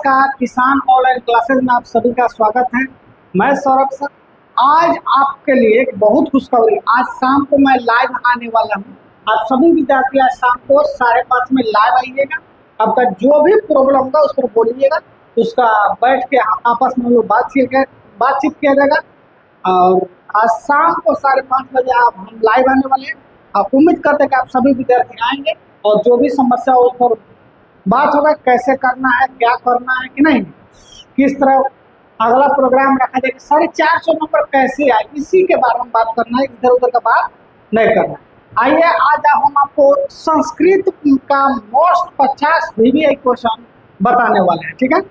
नमस्कार, किसान online classes में आप सभी का स्वागत है। मैं सौरभ सर। आज आपके लिए एक बहुत खुशखबरी, आज शाम को मैं लाइव आने वाला हूं। आप सभी विद्यार्थी आज शाम को 5:30 में लाइव आइएगा। आपका जो भी प्रॉब्लम होगा उस पर बोलिएगा, उसका बैठ के आपस में लोग बातचीत किया जाएगा। और आज शाम को 5:30 बजे हम लाइव आने वाले हैं। आप उम्मीद करते हैं कि आप सभी विद्यार्थी आएंगे और जो भी समस्या हो उस पर बात होगा, कैसे करना है, क्या करना है कि नहीं, किस तरह अगला प्रोग्राम रखा जाए, 450 नंबर कैसे आए, इसी के बारे में बात करना है, इधर उधर का बात नहीं करना है। आइए आज हम आपको संस्कृत का मोस्ट 50 VVI क्वेश्चन बताने वाले हैं, ठीक है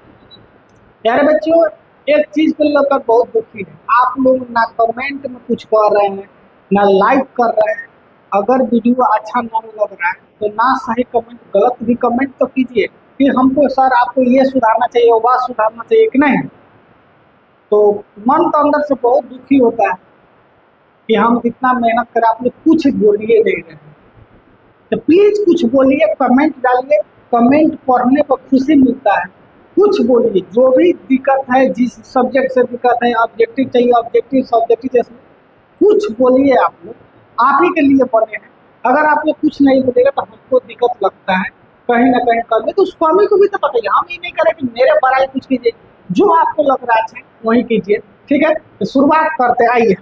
यार बच्चों। एक चीज को लेकर बहुत दुखी है, आप लोग ना कमेंट में कुछ कर रहे हैं ना लाइक कर रहे हैं। अगर वीडियो अच्छा नहीं लग रहा है तो ना सही कमेंट, गलत भी कमेंट तो कीजिए कि हमको सर आपको ये सुधारना चाहिए, वह सुधारना चाहिए कि नहीं। तो मन तो अंदर से बहुत दुखी होता है कि हम इतना मेहनत करें, आप लोग कुछ बोलिए नहीं रहे। तो प्लीज कुछ बोलिए, कमेंट डालिए। कमेंट पढ़ने पर खुशी मिलता है। कुछ बोलिए, जो भी दिक्कत है, जिस सब्जेक्ट से दिक्कत है, ऑब्जेक्टिव चाहिए ऑब्जेक्टिव, सब्जेक्टिव जैसे कुछ बोलिए। आप लोग आप ही के लिए बने हैं। अगर आप लोग कुछ नहीं बोलेगा तो हमको दिक्कत लगता है, कहीं ना कहीं कमी, तो उस कमी को भी तो बताइए। हम ये नहीं करें कि मेरे बड़ाई कुछ कीजिए, जो आपको लग रहा है वही कीजिए, ठीक है। तो शुरुआत करते हैं। आइए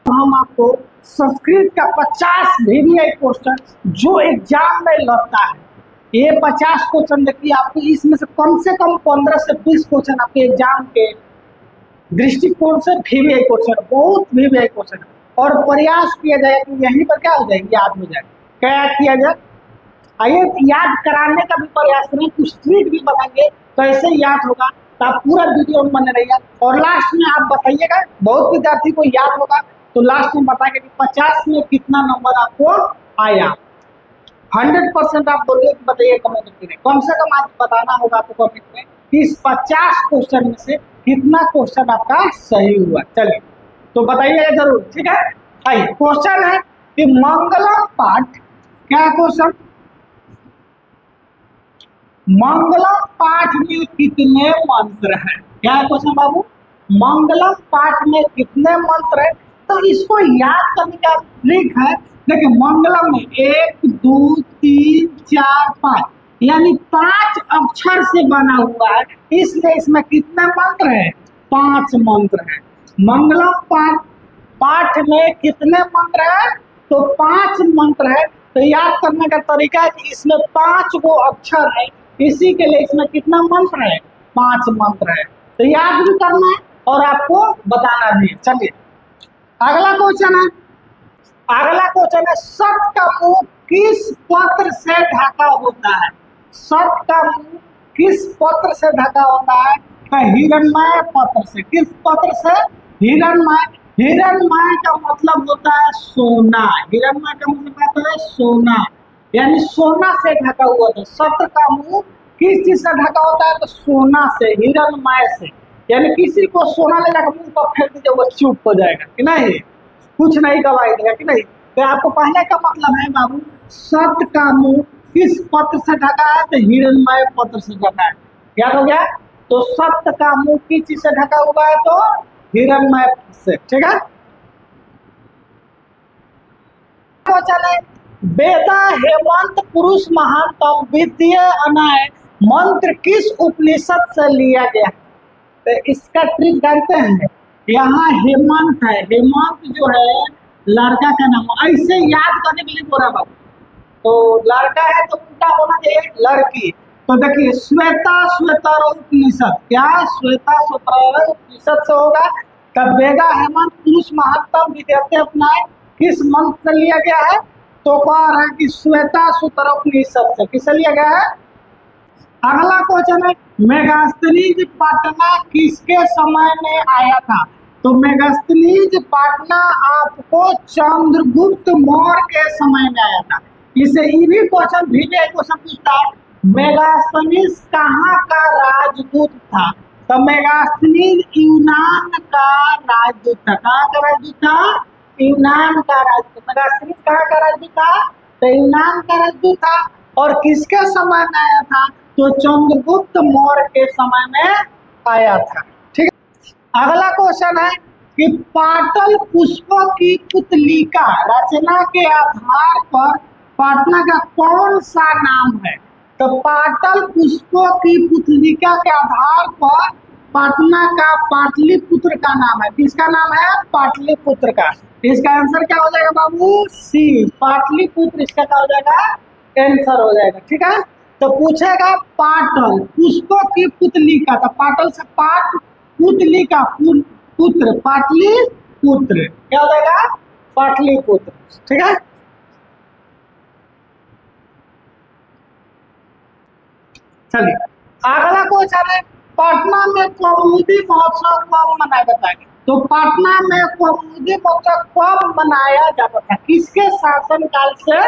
हम आपको संस्कृत का 50 VVI क्वेश्चन जो एग्जाम में लगता है, ये 50 क्वेश्चन देखिए, आपको इसमें से कम 15 से 20 क्वेश्चन आपके एग्जाम के दृष्टिकोण से VVI क्वेश्चन, बहुत VVI क्वेश्चन है। और प्रयास किया जाए कि यहीं पर क्या हो जाए, याद हो जाए। क्या किया जाए, आइए याद कराने का भी प्रयास करें, कुछ ट्रिक भी बताएंगे कैसे याद होगा। तो आप पूरा वीडियो में बने रहिए और लास्ट में आप बताइएगा। बहुत विद्यार्थी को याद होगा तो लास्ट में बताएंगे कि 50 में कितना नंबर आपको आया। 100% आप बोलिए, बताइए कमेंट में। कम से कम आज बताना होगा आपको कमेंट में कि इस 50 क्वेश्चन में से कितना क्वेश्चन आपका सही हुआ। चलिए तो बताइएगा जरूर, ठीक है। आइए क्वेश्चन है कि मंगलम पाठ, क्या क्वेश्चन, मंगलम पाठ में कितने मंत्र हैं। क्या क्वेश्चन बाबू, मंगलम पाठ में कितने मंत्र हैं। तो इसको याद करने का ट्रिक है, देखिए मंगलम में 1 2 3 4 5 यानी 5 अक्षर से बना हुआ है, इसलिए इसमें कितने मंत्र हैं, 5 मंत्र हैं। मंगलम पाठ में कितने मंत्र हैं, तो 5 मंत्र है। तो याद करने का तरीका है कि इसमें 5 गो अक्षर है, इसी के लिए इसमें कितना मंत्र है, 5 मंत्र है। तो याद भी करना है और आपको बताना भी है। चलिए अगला क्वेश्चन है, अगला क्वेश्चन है सत का मुंह किस पत्र से ढका होता है। सत का मुंह किस पत्र से ढका होता है, हिरण्मय पत्र से। किस पत्र से, हिरण्मय। हिरण्मय का मतलब होता है सोना, हिरण्मय का मतलब होता है सोना, यानी सोना से ढका हुआ था। सत्र का मुंह किस चीज से ढका होता है, तो सोना से, हिरण्मय से। यानी किसी को सोना ले जाकर मुंह पर फेंक दीजिए, वो चुप हो जाएगा कि नहीं, कुछ नहीं गवाही देगा कि नहीं। तो आपको पहले का मतलब है बाबू, सत्य का मुंह किस पत्र से ढका है, तो हिरण्मय पत्र से ढका है। याद हो गया। तो सत्य का मुंह किस चीज से ढका हुआ है, तो हिरण्मय से, ठीक है। चले वेदा हेमंत पुरुष महानतम विद्य अनय मंत्र किस उपनिषद से लिया गया। तो इसका ट्रिक जानते हैं, यहाँ हेमंत है, हेमंत जो है लड़का का नाम, ऐसे याद करने के लिए बोला बाबू। तो लड़का है तो उल्टा होना चाहिए लड़की। तो देखिए श्वेता श्वेतर उपनिषद, क्या श्वेता श्वेतर उपनिषद से होगा। तब वेदा हेमंत पुरुष महत्तम विद्यार्थी अपनाए किस मंत्र से लिया गया है, तो कह रहा है कि श्वेता श्वेतर उपनिषद से। किससे लिया गया है। अगला क्वेश्चन है मेगास्थनीज पटना किसके समय में आया था। तो मेगास्थनीज पटना आपको चंद्रगुप्त मौर्य के समय में आया था। इसे ये भी क्वेश्चन क्वेश्चन पूछता है, मेगास्थनीज कहाँ का राजदूत था। तो मेगास्थनीज यूनान का राजदूत था। कहाँ का राजदूत था, यूनान का राजदूत। मेगास्थनीज कहाँ का राजदूत था, तो यूनान का राजदूत था। और किसके समय में आया था, तो चंद्रगुप्त मौर्य के समय में आया था। ठीक है, अगला क्वेश्चन है कि पाटल पुष्पों की पुतलिका रचना के आधार पर पटना का कौन सा नाम है? तो पाटल पुष्पों की पुतलिका के आधार पर पटना का पाटलिपुत्र का नाम है। किसका नाम है? पाटलिपुत्र का। इसका आंसर क्या हो जाएगा बाबू? सी, पाटलिपुत्र इसका क्या हो जाएगा? आंसर हो जाएगा। ठीक है, तो पूछेगा पाटल पुष्पों की पुतलिका, तो पाटल से पाट, पुतलिका पुत्र, पाटलिपुत्र क्या हो जाएगा? पाटलिपुत्र। ठीक है, चलिए अगला क्वेश्चन है पटना में कौमुदी महोत्सव कब मनाया जाता है? तो पटना में कौमुदी महोत्सव कब मनाया जाता था? किसके शासनकाल से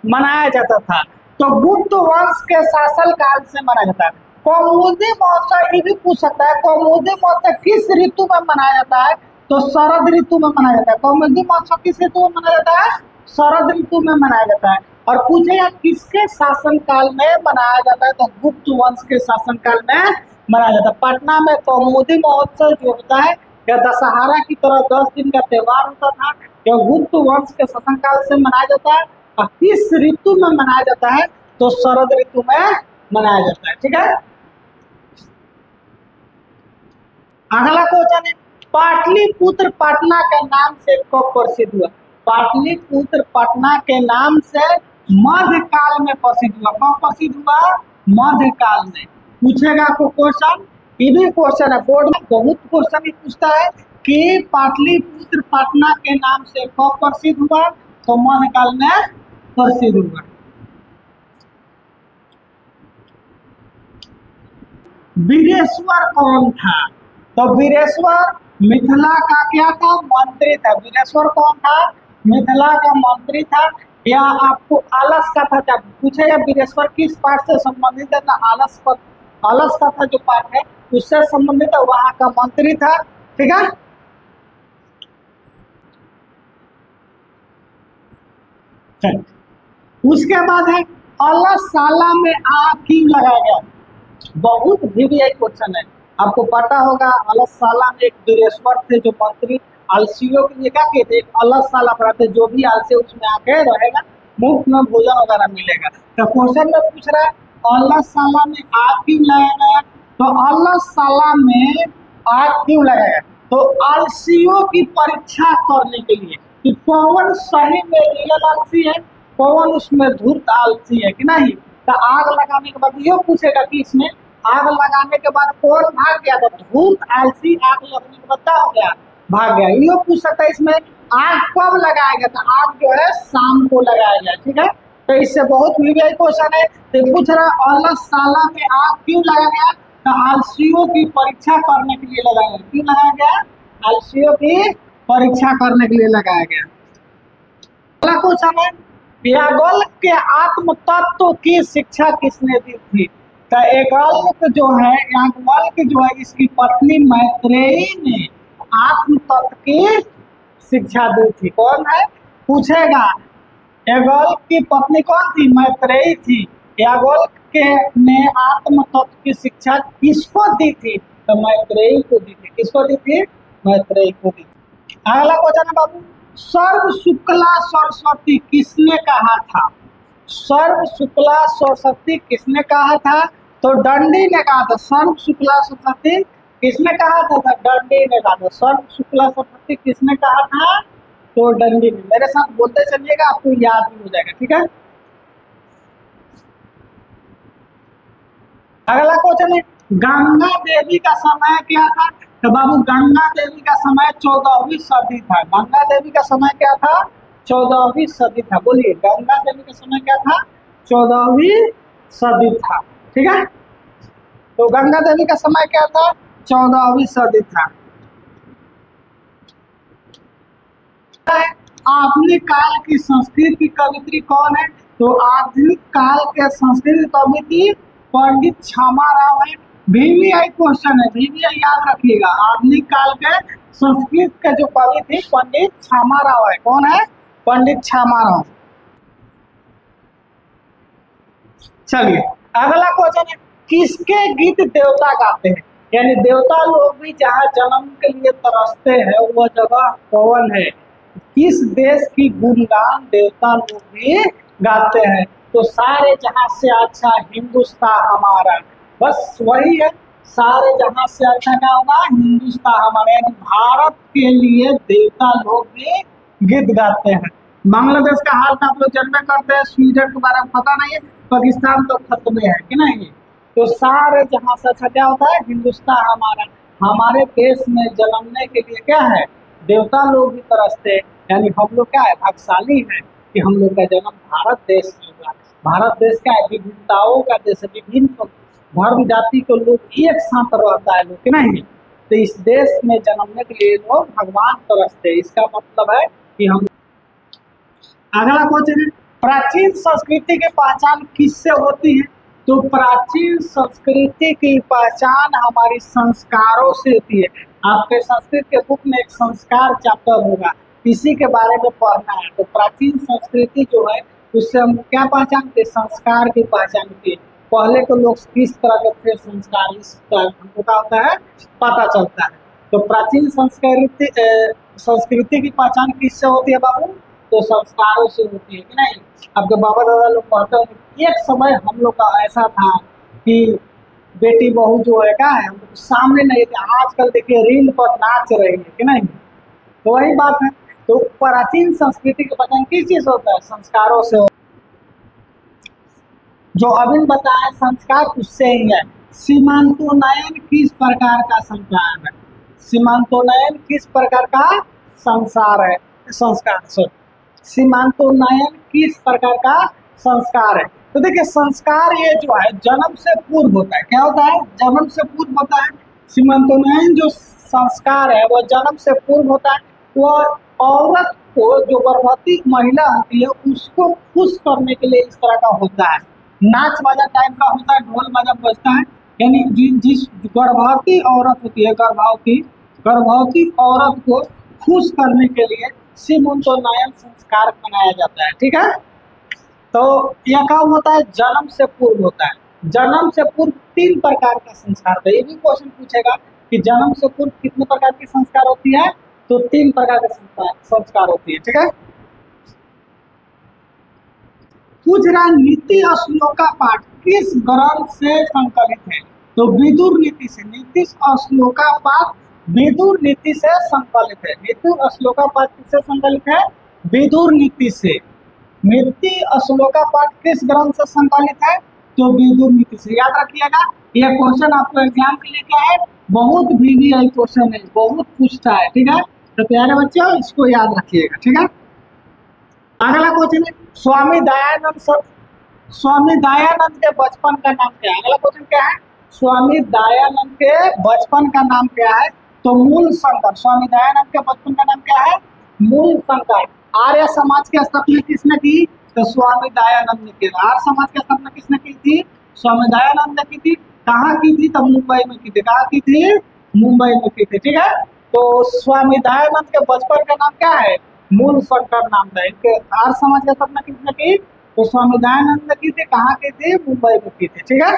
मनाया जाता था? तो गुप्त वंश के शासनकाल से मनाया जाता है। कौमुदी महोत्सव ये भी पूछ सकता है, कौमुदी महोत्सव किस ऋतु में मनाया जाता है? तो शरद ऋतु में मनाया जाता है। कौमुदी महोत्सव किस ऋतु में मनाया जाता है? शरद ऋतु में मनाया जाता है। और पूछेगा किसके शासनकाल में मनाया जाता है? तो गुप्त वंश के शासनकाल में मनाया जाता है। पटना में कौमुदी महोत्सव जो होता है यह दशहरा की तरह 10 दिन का त्योहार होता था। यह गुप्त वंश के शासनकाल से मनाया जाता है। और किस ऋतु में मनाया जाता है? तो शरद ऋतु में मनाया जाता है। ठीक है, अगला क्वेश्चन है पाटलिपुत्र पटना के नाम से कब प्रसिद्ध हुआ? पाटलिपुत्र पटना के नाम से मध्यकाल में प्रसिद्ध हुआ। कब प्रसिद्ध हुआ? मध्यकाल में। पूछेगा आपको क्वेश्चन, ये भी क्वेश्चन है, बोर्ड में बहुत क्वेश्चन भी पूछता है कि पाटलिपुत्र पटना के नाम से कब प्रसिद्ध हुआ? तो मध्यकाल में प्रसिद्ध हुआ। वीरेश्वर कौन था? तो वीरेश्वर मिथिला का क्या था? मंत्री था। वीरेश्वर कौन था? मिथिला का मंत्री था। या आपको आलस का था, जब पूछेगा वीरेश्वर किस पाठ से संबंधित है? तो आलस का था जो पाठ है उससे संबंधित है, वहां का मंत्री था। ठीक है, उसके बाद है अलसाला में आग क्यों लगाया गया? बहुत वीवीआई क्वेश्चन है, आपको पता होगा। अलसाला में एक वीरेश्वर थे जो मंत्री आलसियों के लिए क्या कहते? अलसाला बनाते, जो भी आलसी उसमें आके रहेगा मुफ्त में भोजन वगैरह मिलेगा। तो क्वेश्चन में पूछ रहा है अलसाला में आग क्यों लगाया गया? तो अलसाला में आग क्यों लगाया गया? तो आलसियों की परीक्षा करने के लिए कि कौन सही में रियल आलसी है, कौन उसमें धूर्त आलसी है कि नहीं। तो आग लगाने के बाद ये पूछेगा कि इसमें आग लगाने के बाद कौन भाग गया? तो धूर्त आलसी आग लगने के बाद क्या हो गया? भाग गया। ये पूछ सकता है इसमें आग कब लगाया गया? तो आग जो है शाम को लगाया गया। ठीक है, तो इससे बहुत वीवीआई क्वेश्चन है। तो पूछ रहा अलसाला में आग क्यों लगाया गया? तो आलसियों की परीक्षा करने के लिए लगाया गया। क्यों लगाया गया? आलसियों की परीक्षा करने के लिए लगाया गया। अगला क्वेश्चन है याज्ञवल्क्य के आत्म तत्व की शिक्षा किसने दी थी? तो याज्ञवल्क्य जो है, याज्ञवल्क्य जो है इसकी पत्नी मैत्रेयी ने आत्म तत्व की शिक्षा दी थी। कौन है? पूछेगा। याज्ञवल्क्य की पत्नी कौन थी? मैत्रेयी थी। याज्ञवल्क्य ने आत्म तत्व की शिक्षा किसको दी थी? तो मैत्रेयी को दी थी। किसको दी थी? मैत्रेयी को दी थी। अगला क्वेश्चन है बाबू, सर्व शुक्ला सरस्वती किसने कहा था? सर्व शुक्ला सरस्वती किसने कहा था? तो दंडी ने कहा था। सर्व शुक्ला सरस्वती किसने कहा था? दंडी ने कहा था। सर्व शुक्ला सरस्वती किसने कहा था? तो दंडी ने। मेरे साथ बोलते चलिएगा, आपको याद भी हो जाएगा। ठीक है, अगला क्वेश्चन है गंगा देवी का समय क्या था? तो बाबू गंगा देवी का समय 14वीं सदी था। गंगा देवी का समय क्या था? 14वीं सदी था। बोलिए, गंगा देवी का समय क्या था? 14वीं सदी था। ठीक है, तो गंगा देवी का समय क्या था? 14वीं सदी था। आधुनिक काल की संस्कृत की कवित्री कौन है? तो आधुनिक काल के संस्कृत कवित्री पंडित क्षमा राव है। वीवीआई क्वेश्चन है, वीवीआई याद रखिएगा। आधुनिक काल के संस्कृत के जो कवि थे पंडित क्षमा राव है। कौन है? पंडित क्षमा राव। चलिए अगला क्वेश्चन है किसके गीत देवता गाते हैं, यानी देवता लोग भी जहाँ जन्म के लिए तरसते हैं वह जगह कौन है, किस देश की गुणगान देवता लोग भी गाते हैं। तो सारे जहां से अच्छा हिंदुस्तान हमारा, बस वही है, सारे जहां से अच्छा क्या होगा, हिंदुस्तान हमारा, यानी भारत के लिए देवता लोग भी गीत गाते हैं। बांग्लादेश का हाल तो आप लोग जानते करते हैं, स्वीडन के बारे में पता नहीं है, पाकिस्तान तो खत्म है कि नहीं। तो सारे जहां से अच्छा क्या होता है, हिंदुस्तान हमारा, हमारे देश में जन्मने के लिए क्या है, देवता लोग भी तरसते हैं, यानी हम लोग क्या है, भाग्यशाली है कि हम लोग का जन्म भारत देश में हुआ। भारत देश का विभिन्नताओं का देश है, विभिन्न धर्म जाति के लोग एक साथ रहता है लोग कि नहीं। तो इस देश में जन्मने के लिए लोग भगवान तरसते हैं, इसका मतलब है कि हम। अगला क्वेश्चन है, प्राचीन संस्कृति की पहचान किससे होती है। तो प्राचीन संस्कृति की पहचान हमारी संस्कारों से होती है। आपके संस्कृत के बुक में एक संस्कार चैप्टर होगा, इसी के बारे में पढ़ना है। तो प्राचीन संस्कृति जो है उससे हम क्या पहचानते, संस्कार की पहचान होती है। पहले के लोग किस तरह के थे संस्कार, इस हमको क्या होता है, पता चलता है। तो प्राचीन संस्कृति की पहचान किससे होती है बाबू, तो संस्कारों से होती है कि नहीं। आपके बाबा दादा लोग कहते हैं एक समय हम लोग का ऐसा था कि बेटी बहू जो है क्या है, हम लोग सामने नहीं थे, आजकल देखिए रील पर नाच रही है कि नहीं। तो वही बात है। तो प्राचीन संस्कृति के पहचान किस चीज होता है, संस्कारों से। जो अभी बताया संस्कार उससे ही है। सीमांतोन्नयन किस प्रकार का संस्कार है, सीमांतोन्नयन किस प्रकार का संसार है, संस्कार सीमांतोन्नयन किस प्रकार का संस्कार है। तो देखिए संस्कार ये जो है जन्म से पूर्व होता है, क्या होता है, जन्म से पूर्व होता है। सीमांतोन्नयन जो संस्कार है वो जन्म से पूर्व होता है। वह औरत को, जो गर्भवती महिला होती है उसको खुश करने के लिए इस तरह का होता है। नाच बाजा टाइप का होता है, ढोल बाजा बजता है, यानी जिस गर्भवती औरत होती है, गर्भवती औरत को खुश करने के लिए सीमांतोन्नयन संस्कार मनाया जाता है, ठीक है। तो यह कब होता है, जन्म से पूर्व होता है। जन्म से पूर्व 3 प्रकार का संस्कार होता है। ये भी क्वेश्चन पूछेगा कि जन्म से पूर्व कितने प्रकार की संस्कार होती है, तो 3 प्रकार के संस्कार होती है, ठीक है। पूछ रहा नीति और श्लोका पाठ किस ग्रंथ से संकलित है, तो विदुर नीति से। नीति और श्लोका पाठ विदुर नीति से संकलित है। नीति और श्लोका पाठ किससे संकलित है, विदुर नीति से। नीति और श्लोका पाठ किस ग्रंथ से संकलित है, तो विदुर नीति से। याद रखिएगा, यह क्वेश्चन आपको एग्जाम के लिए क्या है, बहुत VVI क्वेश्चन है, बहुत पूछता है, ठीक है। तो प्यारे बच्चों इसको याद रखिएगा, ठीक है। अगला क्वेश्चन है, स्वामी दयानंद के बचपन का नाम क्या है। अगला क्वेश्चन क्या है, स्वामी दयानंद के बचपन का नाम क्या है, तो मूल शंकर। स्वामी दयानंद के बचपन का नाम क्या है, मूल शंकर। आर्य समाज की स्थापना किसने की, तो स्वामी दयानंद ने की। आर्य समाज की स्थापना किसने की थी, स्वामी दयानंद ने की थी। कहाँ की थी, तो मुंबई में की थी। कहाँ की थी, मुंबई में की थी, ठीक है। तो स्वामी दयानंद के बचपन का नाम क्या है, मूल शंकर नाम था। इनके आर्य समाज की स्थापना किसने की, तो स्वामी दयानंद ने की थी। कहाँ की थी, मुंबई में की थी, ठीक है।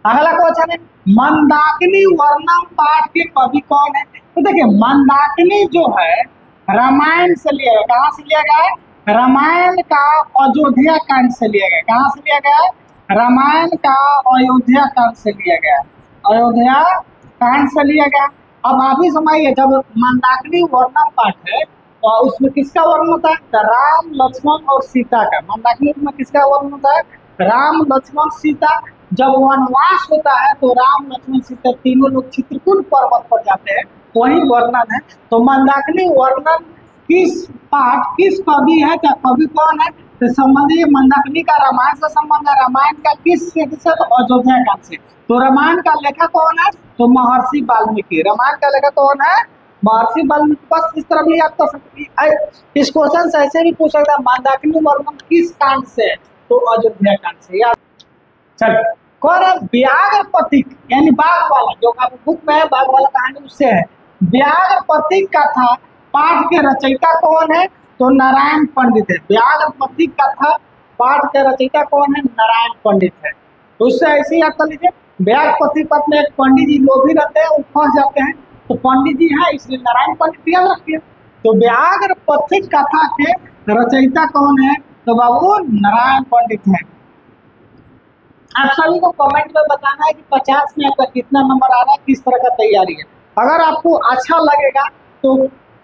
अगला क्वेश्चन है, मंदाकिनी वर्णम पाठ के कवि कौन है। तो देखिए मंदाकिनी जो है रामायण से लिया गया। कहाँ से लिया गया है, रामायण का अयोध्या कांड से लिया गया। कहाँ से लिया गया है, रामायण का अयोध्या कांड से लिया गया, अयोध्या कांड से लिया गया। अब आप ही समझिए, जब मंदाकिनी वर्णम पाठ है तो उसमें किसका वर्णन होता है, राम लक्ष्मण और सीता का। मंदाकिनी में किसका वर्णन होता है, राम लक्ष्मण सीता। जब वनवास होता है तो राम लक्ष्मण सीता तीनों लोग चित्रकूट पर्वत पर जाते हैं, वही वर्णन है। तो मंदाकिनी वर्णन किस पाठ किस कवि है, क्या कवि कौन है, तो समझिए मंदाकिनी का रामायण से संबंध है। रामायण का किस से, तो अयोध्या कांड से। तो रामायण का लेखक कौन है, तो महर्षि वाल्मीकि। रामायण का लेखक कौन है, महर्षि वाल्मीकि। बस इस तरह भी याद कर सकते। इस क्वेश्चन से ऐसे भी पूछ सकता है मंदाकिनी वर्णन किस कांड से, तो अयोध्या कांड से। याद चल कौन है, व्याघ्र प्रतीक यानी बाघ वाला, जो आप बुक में है बाघ वाला कहानी उससे है। व्याघ्र प्रतीक का था पाठ के रचयिता कौन है, तो नारायण पंडित है। व्याघ्र प्रतीक का था पाठ के रचयिता कौन है? नारायण पंडित है। तो उससे ऐसे याद कर लीजिए, व्याग पति पद में एक पंडित जी लोभी रहते हैं, वो फंस जाते हैं, तो पंडित जी है इसलिए नारायण पंडित याद रखिए। तो व्याघ्र पथिक कथा के रचयिता कौन है? तो बाबू नारायण पंडित है। आप सभी को कमेंट में बताना है कि 50 में आपका कितना नंबर आ रहा है, किस तरह का तैयारी है। अगर आपको अच्छा लगेगा तो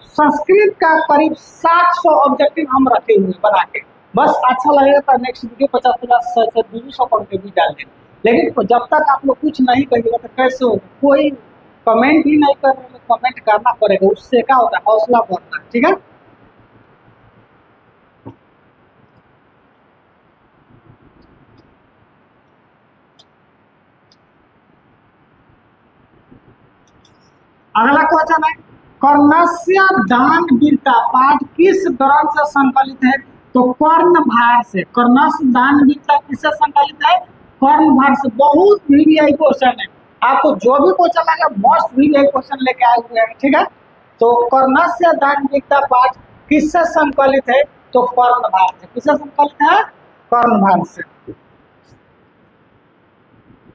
संस्कृत का करीब 700 ऑब्जेक्टिव हम रखे हुए बना के, बस अच्छा लगेगा तो नेक्स्ट वीडियो 50-50 से 200 करके भी डाल देंगे। लेकिन जब तक आप लोग कुछ नहीं करिएगा तो कैसे होगा? कोई कमेंट ही नहीं कर रहे, कमेंट करना पड़ेगा, उससे क्या होता है? हौसला बढ़ता है। ठीक है, अगला क्वेश्चन है, कर्णस्य दान वीरता पाठ किस ग्रंथ से संकलित है? तो कर्णभार से। कर्णस्य दान वीरता किससे संकलित है? कर्णभार से। बहुत वीवीआई क्वेश्चन है, आपको जो भी क्वेश्चन लगा मोस्ट वीवीआई क्वेश्चन लेके आए हुए हैं। ठीक है, तो कर्णस्य दान वीरता पाठ किससे संकलित है? तो कर्णभार से। किससे संकलित है? कर्णभार से।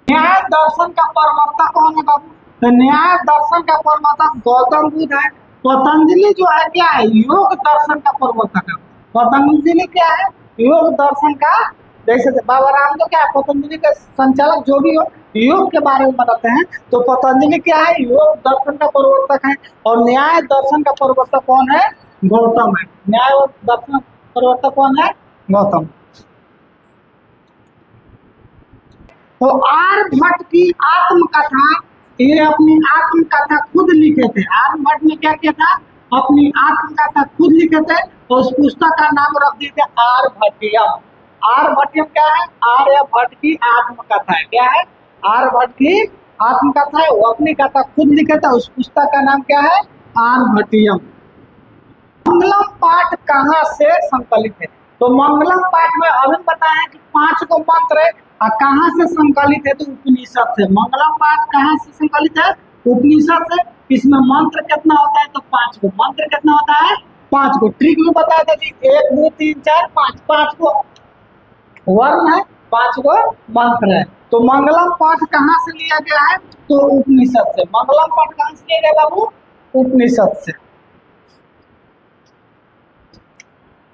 न्याय दर्शन का प्रवर्तक कौन है बाबू? तो न्याय दर्शन का प्रवर्तक गौतम बुद्ध है। पतंजलि जो है क्या है? योग दर्शन का प्रवर्तक है। पतंजलि क्या है? योग दर्शन का, जैसे बाबा रामदेव क्या है? पतंजलि के संचालक जो भी हो, योग के बारे में बताते हैं। तो पतंजलि क्या है? योग दर्शन का प्रवर्तक है। और न्याय दर्शन का प्रवर्तक कौन है? गौतम है। न्याय दर्शन प्रवर्तक कौन है? गौतम। तो आर्यभट्ट की आत्मकथा, ये अपनी आत्मकथा खुद लिखे थे। आर्यभट्ट ने क्या किया था? अपनी आत्मकथा खुद लिखे थे, तो उस पुस्तक का नाम रख दिए थे आर्यभट्टियम। आर्यभट्टियम क्या है? आर्यभट्ट की आत्मकथा है। क्या है? आर्यभट्ट की आत्मकथा है, वो अपनी कथा खुद लिखे थे, उस पुस्तक का नाम क्या है? आर्यभट्टियम। मंगलम पाठ कहाँ से संकलित है? तो मंगलम पाठ में अभी बताया कि 5 को मंत्र है, और कहाँ से संकलित है? तो उपनिषद से। मंगलम पाठ कहाँ से संकलित है? उपनिषद से। इसमें मंत्र कितना होता है? तो 5 को। मंत्र कितना होता है? 5 को। ट्रिक भी बता देती, 1 2 3 4 5, 5 को वर्ण है, 5 को मंत्र है। तो मंगलम पाठ कहाँ से लिया गया है? तो उपनिषद से। मंगलम पाठ कहाँ से लिया गया बाबू? उपनिषद से।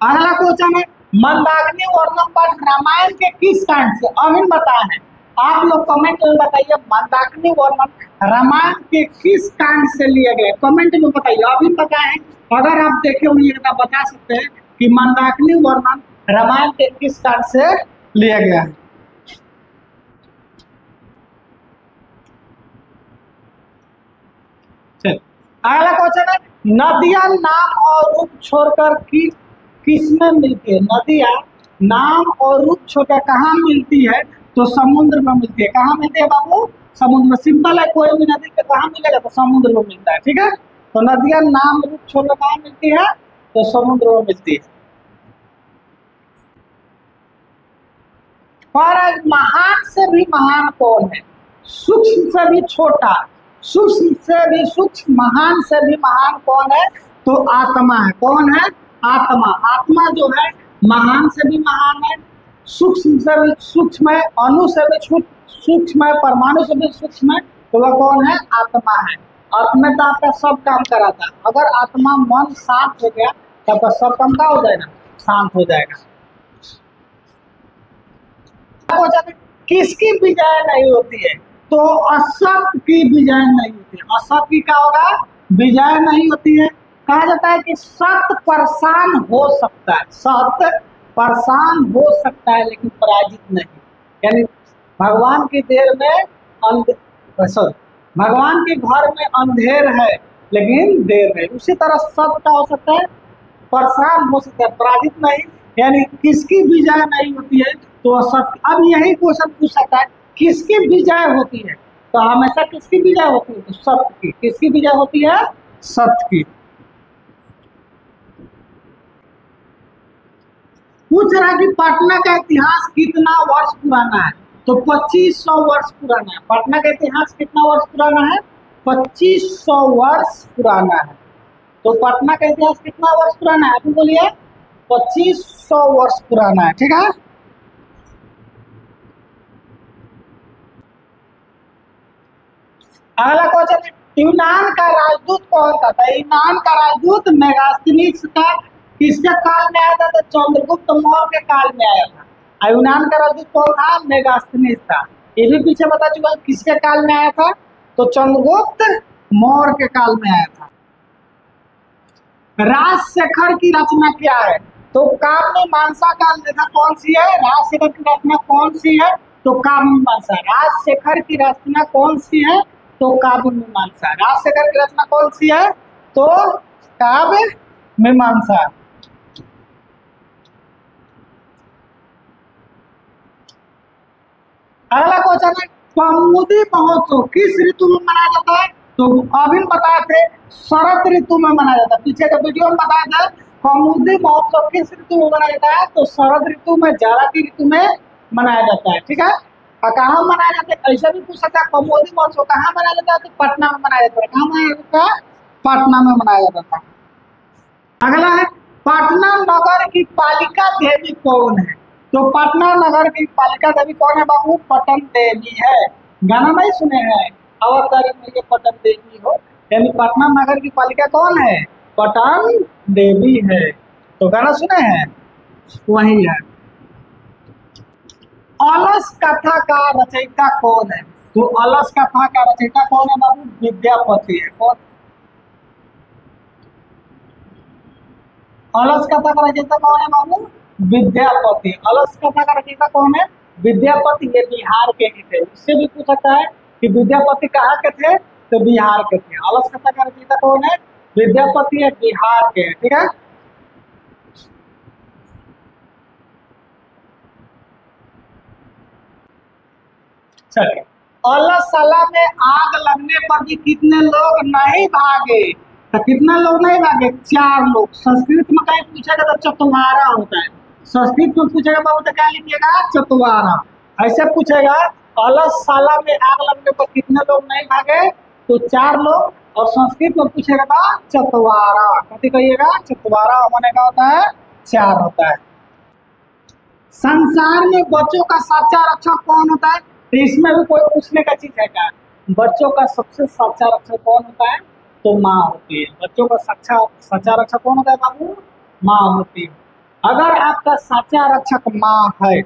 अगला क्वेश्चन है, मंदाकिनी वर्णम पाठ रामायण के किस कांड से? अभी बताया है, आप लोग कमेंट में बताइए मंदाकिनी वर्णन रामायण के किस कांड से लिया गया? कमेंट में बताइए। अभी पता है, अगर आप देखे हुए तो बता सकते हैं कि मंदाकिनी वर्णन रामायण के किस कांड से लिया गया है। अगला क्वेश्चन है, नदियां नाम और रूप छोड़कर किसमें मिलती है? नदियां नाम और रूप छोड़कर कहाँ मिलती है? तो समुद्र में मिलती है। कहाँ मिलती है बाबू? समुद्र में। सिंपल है, कोई भी नदी के कहाँ मिलेगा? तो समुद्र में मिलता है। ठीक है, तो नदियां नाम रूप छोड़कर कहाँ मिलती है? तो समुद्र में मिलती है। और महान से भी महान कौन है? सूक्ष्म से भी छोटा, सूक्ष्म से भी सूक्ष्म, महान से भी महान कौन है? तो आत्मा है। कौन है? आत्मा। आत्मा जो है महान से भी महान है, सूक्ष्म से भी सूक्ष्म है, अणु से भी सूक्ष्म है, परमाणु से भी सूक्ष्म है। तो वह कौन है? आत्मा है। आत्मा तो आपका सब काम कराता है। अगर आत्मा मन शांत हो गया तब सब काम का हो जाएगा? शांत हो जाएगा। किसकी विजय नहीं होती है? तो असत की विजय नहीं होती है। असत की क्या होगा? विजय नहीं होती है। कहा जाता है कि सत्य परेशान हो सकता है, सत्य परेशान हो सकता है लेकिन पराजित नहीं। यानी भगवान की देर में भगवान के घर में अंधेर है लेकिन देर है। उसी तरह सत्य का हो सकता है, परेशान हो सकता है, पराजित नहीं। यानी किसकी विजय नहीं होती है? तो असत्य। अब यही क्वेश्चन पूछ सकता है, किसकी विजय होती है? तो हमेशा किसकी विजय होती है? तो सत्य की। किसकी विजय होती है? सत्य की। पूछ रहा कि पटना का इतिहास कितना वर्ष पुराना है? तो 2500 वर्ष पुराना है। पटना का इतिहास कितना वर्ष पुराना है? 2500 वर्ष पुराना है। तो पटना का इतिहास कितना वर्ष पुराना है? आप बोलिए 2500 वर्ष पुराना है। ठीक है, अगला क्वेश्चन है, यूनान का राजदूत कौन था? तो यूनान का राजदूत मेगास्थनीज था। किसके काल में आया था? तो चंद्रगुप्त मौर्य के काल में आया था। और यूनान का राजदूत कौन था? मेगास्थनीज था। ये भी पीछे बता चुका किसके काल में आया था, तो चंद्रगुप्त मौर्य के काल में आया था। राजशेखर की रचना क्या है? तो काव्यमीमांसा का लेखक कौन सी है? राजशेखर की रचना कौन सी है? तो काव्यमीमांसा। राजशेखर की रचना कौन सी है? तो काव्यमीमांसा। राजशेखर की रचना कौन सी है? तो काव्यमीमांसा। अगला क्वेश्चन है, कौमुदी महोत्सव किस ऋतु में मनाया जाता है? तो अभी बताए थे शरद ऋतु में मनाया जाता है। पीछे के वीडियो में बताया था कौमुदी महोत्सव किस ऋतु में मनाया जाता है? तो शरद ऋतु में, जाड़ा की ऋतु में मनाया जाता है। ठीक है, और कहाँ मनाया जाता है? ऐसा भी पूछ सकता है कौमुदी महोत्सव कहाँ मनाया जाता है? तो पटना में मनाया जाता है। कहाँ मनाया जाता है? पटना में मनाया जाता है। अगला है, पटना नगर की पालिका देवी कौन है? तो पटना नगर की पालिका देवी कौन है बाबू? पटन देवी है। गाना नहीं सुने हैं, अवतारी में ये पटन देवी हो, यानी पटना नगर की पालिका कौन है? पटन देवी है। तो गाना सुने हैं, वही है। अलस कथा का रचयिता कौन है? तो अलस कथा का रचयिता कौन है बाबू? विद्यापति है। कौन? अलस कथा का रचयिता कौन है बाबू? विद्यापति। अलस कथा का रचयिता कौन है? विद्यापति। ये बिहार के ही थे। इससे भी पूछ सकता है कि विद्यापति कहाँ के थे? तो बिहार के थे। अलस कथा का रचयिता कौन है? विद्यापति है, बिहार के। ठीक है, चलिए। अलसला में आग लगने पर भी कितने लोग नहीं भागे? तो कितने लोग नहीं भागे? 4 लोग। संस्कृत में कहीं पूछेगा तो चतवारा होता है। संस्कृत में पूछेगा बाबू तो क्या लिखिएगा? चतवारा। ऐसे पूछेगा अलसला में आग लगने पर कितने लोग नहीं भागे? तो 4 लोग। और संस्कृत में पूछेगा तो चतवारा। कथी कहिएगा? चतवारा होने का होता है 4 होता है। संसार में बच्चों का सच्चा रक्षक कौन होता है? तो इसमें भी कोई पूछने का चीज है क्या? बच्चों का सबसे सच्चा रक्षक कौन होता है? तो माँ होती है। बच्चों का सच्चा रक्षक कौन होता है बाबू? माँ होती है। अगर आपका सच्चा रक्षक माँ है,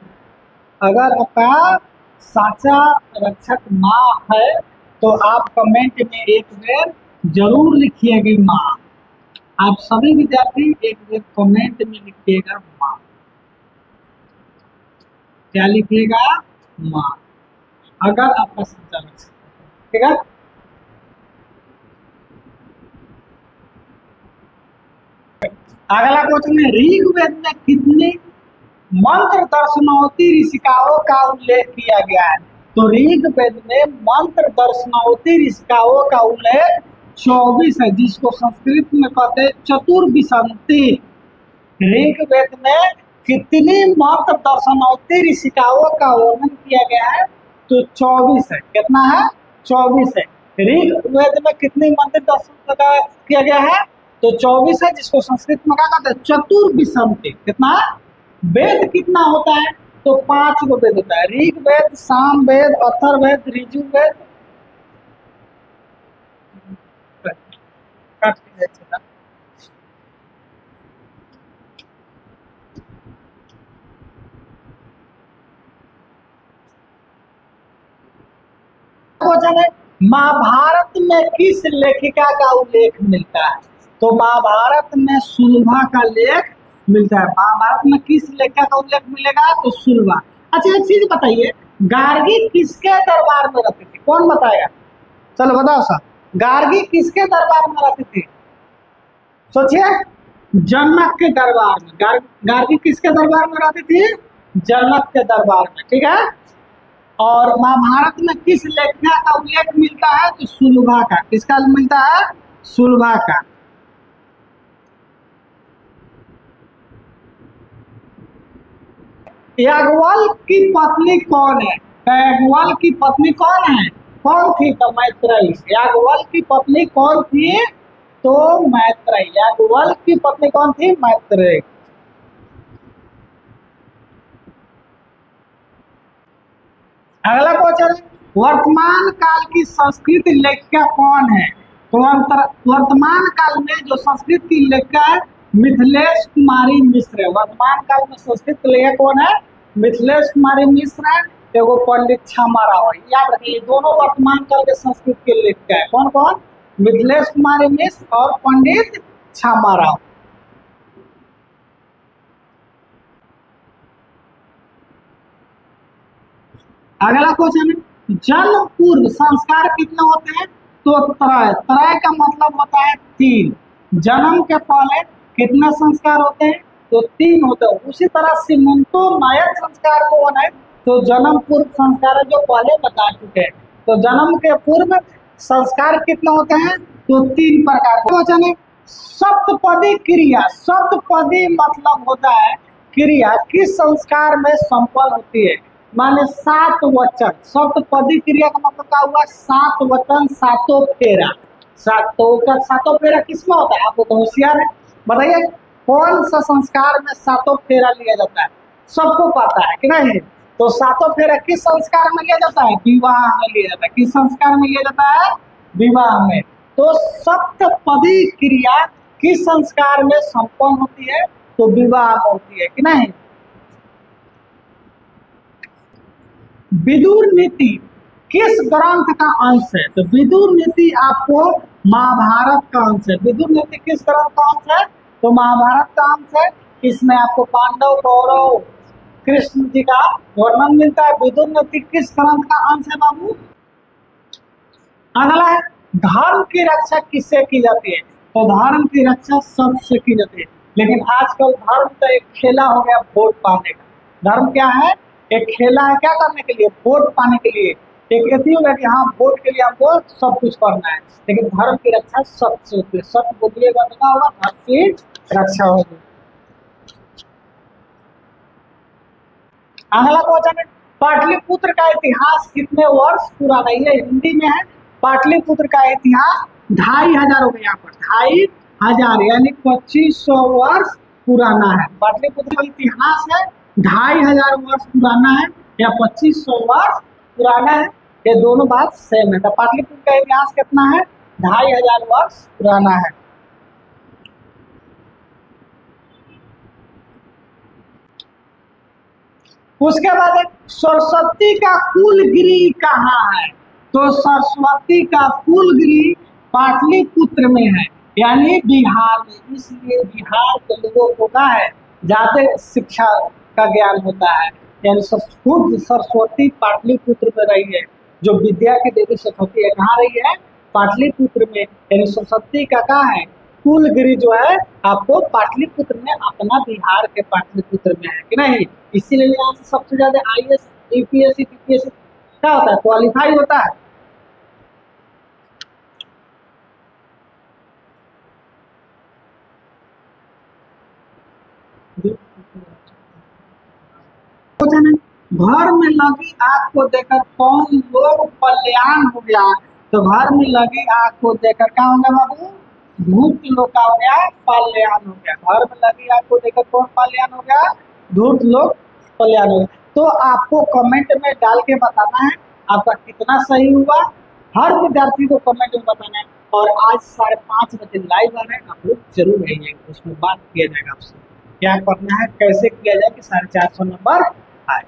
अगर आपका सच्चा रक्षक माँ है, तो आप कमेंट में एक बार जरूर लिखिएगा माँ। आप सभी विद्यार्थी एक बार कमेंट में लिखिएगा माँ। क्या लिखिएगा? माँ। अगर आपका सच्चा रक्षक, ठीक है। अगला क्वेश्चन है, ऋग्वेद में कितने मंत्र दर्शनवती ऋषिकाओं का उल्लेख किया गया है? तो ऋग्वेद में मंत्र दर्शनवती ऋषिकाओं का उल्लेख 24 है, जिसको संस्कृत में कहते हैं चतुर्विंशति। ऋग्वेद में कितनी मंत्र दर्शनवती ऋषिकाओं का वर्णन किया गया है? तो 24 है। कितना है? 24 है। ऋग्वेद में कितनी मंत्र दर्शन किया गया है? तो 24 है, जिसको संस्कृत में क्या कहते हैं? चतुर्विंशति। कितना? वेद कितना होता है? तो 5 गो वेद होता है। ऋग्वेद, सामवेद, अथर्ववेद, ऋजुवेद। क्वेश्चन है, महाभारत में किस लेखिका का उल्लेख मिलता है? तो महाभारत में सुलभा का लेख मिलता है। महाभारत में किस लेखिका का उल्लेख मिलेगा? तो सुलभा। अच्छा, एक चीज बताइए, गार्गी किसके दरबार में रहती थी? कौन बताएगा? चलो बताओ सर, गार्गी किसके दरबार में रहती थी? सोचिए, जनक के दरबार में। गार्गी किसके दरबार में रहती थी? जनक के दरबार में। ठीक है। और महाभारत में किस लेखिका का उल्लेख मिलता है? तो सुलभा का। किसका मिलता है? सुलभा का। याज्ञवल्क्य की पत्नी कौन है? याज्ञवल्क्य की पत्नी कौन है? कौन थी? तो मैत्रेयी। याज्ञवल्क्य की पत्नी कौन थी? तो मैत्रेयी। याज्ञवल्क्य की पत्नी कौन थी? मैत्रेयी। अगला क्वेश्चन, वर्तमान काल की संस्कृत लेखिका कौन है? तो वर्तमान काल में जो संस्कृत की लेखिका है मिथिलेश कुमारी मिश्र है। वर्तमान काल में संस्कृत की लेखिका कौन है? मिथिलेश कुमारी मिश्र है, एगो पंडित क्षमा राव है। याद रखिए दोनों वर्तमान काल के संस्कृत के लेखिका है। कौन कौन? मिथिलेश कुमारी मिश्र और पंडित क्षमा राव। अगला क्वेश्चन है जन्म पूर्व संस्कार कितने होते हैं? तो त्रय। त्रय का मतलब होता है 3। जन्म के पहले कितने संस्कार होते हैं? तो 3 होते हैं। उसी तरह सीमंतो नायक संस्कार कौन है? तो जन्म पूर्व संस्कार है, जो पहले बता चुके हैं। तो जन्म के पूर्व संस्कार कितने होते हैं? तो 3 प्रकार के। क्वेश्चन है सप्तपदी क्रिया। सप्तपदी मतलब होता है क्रिया किस संस्कार में संपन्न होती है? माने 7 वचन। सप्तपदी क्रिया का मतलब क्या हुआ? 7 वचन, 7 फेरा। सातों फेरा किसमें होता है? आपको तो होशियार है, बताइए कौन सा संस्कार में 7 फेरा लिया जाता है? सबको पता है कि नहीं? तो 7 फेरा किस संस्कार में लिया जाता है? विवाह में लिया जाता है। किस संस्कार में लिया जाता है? विवाह में। तो सप्तपदी क्रिया किस संस्कार में संपन्न होती है? तो विवाह में होती है कि नहीं? विदुर नीति किस ग्रंथ का अंश है? तो विदुर नीति आपको महाभारत का अंश है। विदुर नीति किस ग्रंथ का अंश है? तो महाभारत का अंश है। इसमें आपको पांडव, कौरव, कृष्ण जी का वर्णन मिलता है। विदुर नीति किस ग्रंथ का अंश है बाबू? अगला है धर्म की रक्षा किससे की जाती है? तो धर्म की रक्षा सबसे की जाती है। लेकिन आजकल धर्म तो एक खेला हो गया वोट पाने का। धर्म क्या है? एक खेला है, क्या करने के लिए? वोट पाने के लिए। एक ऐसी होगा कि हाँ वोट के लिए आपको सब कुछ करना है, लेकिन धर्म की रक्षा सबसे होती है। सब बोलिएगा तो क्या होगा? धर्म की रक्षा होगी। अगला क्वेश्चन है पाटलिपुत्र का इतिहास कितने वर्ष पुराना है? ये हिंदी में है। पाटलिपुत्र का इतिहास 2500 हो गया, यहाँ पर 2500 यानी 2500 वर्ष पुराना है। पाटलिपुत्र का इतिहास है 2500 वर्ष पुराना है या 2500 वर्ष पुराना है। ये दोनों बात सेम है। तो पाटलिपुत्र का इतिहास कितना है? 2500 वर्ष पुराना है। उसके बाद सरस्वती का कुलगिरी कहाँ है? तो सरस्वती का कुलगिरी पाटलिपुत्र में है, यानी बिहार में। इसलिए बिहार के लोगों को क्या है? ज्यादा शिक्षा का ज्ञान होता है। यानी खुद सरस्वती पाटलिपुत्र में रही है। जो विद्या की देवी सरस्वती है कहाँ रही है? पाटलिपुत्र में। यानी सरस्वती का क्या है? कुलगिरी जो है आपको पाटलिपुत्र में, अपना बिहार के पाटलिपुत्र में है कि नहीं? इसीलिए यहाँ से सबसे ज्यादा IAS, UPSC, TPSC क्या होता है? क्वालिफाई होता है। घर में लगी आग को देखकर कौन लोग कल्याण हो गया? तो घर में लगी आग को देखकर क्या हो गया बाबू? धूर्त लोग का हो गया कल्याण हो गया। घर में लगी आग को देखकर कौन कल्याण हो गया? धूर्त लोग कल्याण हो गया। तो आपको कमेंट में डाल के बताना है आपका कितना सही हुआ। हर विद्यार्थी को कमेंट में बताना है। और आज 5:30 बजे लाइव आ रहे हैं, आप लोग जरूर रहेंगे, उसमें बात किया जाएगा आपसे क्या करना है, कैसे किया जाए कि 450 नंबर आए।